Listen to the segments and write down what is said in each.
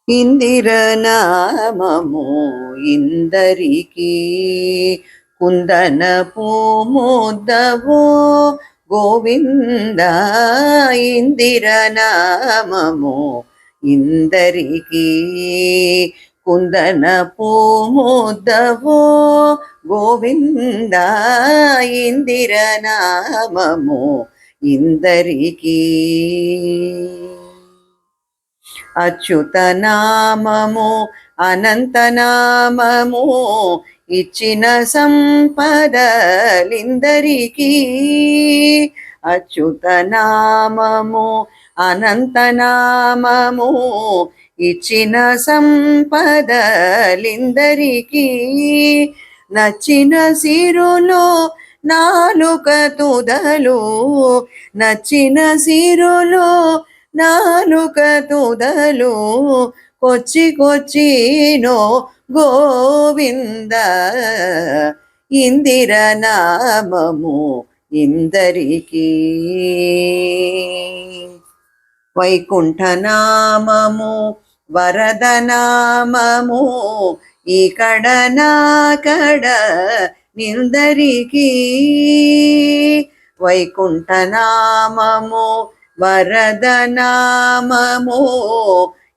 ఇందిరనామము ఇందరికి కుందనపు ముద్దవో గోవింద. ఇందిరనామము ఇందరికి కుందనపు ముద్దవో గోవింద. ఇందిరనామము ఇందరికి అచ్యుతనామము అనంతనామము ఇచ్చిన సంపదలిందరికీ. అచ్యుతనామము అనంతనామము ఇచ్చిన సంపదలిందరికీ. నచ్చిన సిరులో నాలుక తుదలు, నచ్చిన సిరులో నాలుక తుదలు కొచ్చి కొచ్చినో గోవింద. ఇందిరనామము ఇందరికి వైకుంఠనామము వరదనామము ఇక్కడ నాకడ నిందరికి. వైకుంఠనామము వరదనామము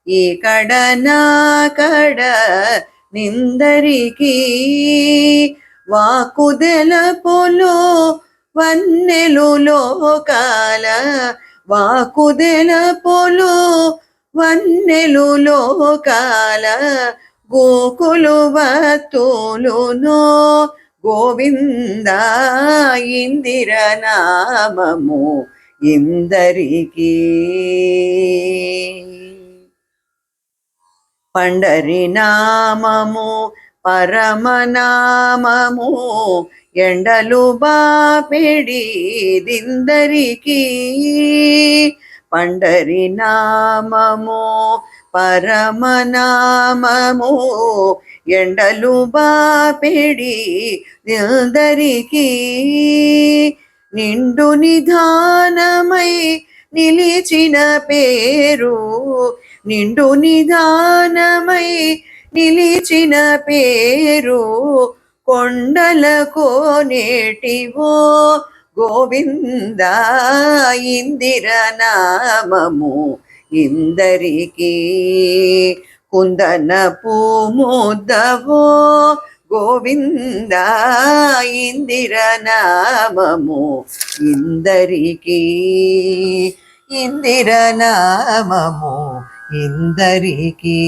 ఇక్కడ నాకడ నిందరికి. వాకుదెలపులు వన్నెలు లోకాల, వాకుదెలపులు వన్నెలు లోకాల గోకులు వత్తులునో గోవింద. ఇందిరనామము ఇందరికి పండరినామము పరమనామము ఎండలు బాపెడి దిందరికి. పండరినామము పరమనామము ఎండలు బాపెడి దిందరికి. నిండు నిధానమై నిలిచిన పేరు, నిండు నిధానమై నిలిచిన పేరు కొండలకు నేటివో గోవింద. ఇందిరనామము ఇందరికి కుందనపు ముద్దవో గోవింద. ఇందిరనామము ఇందరికి, ఇందిరనామము ఇందరికి.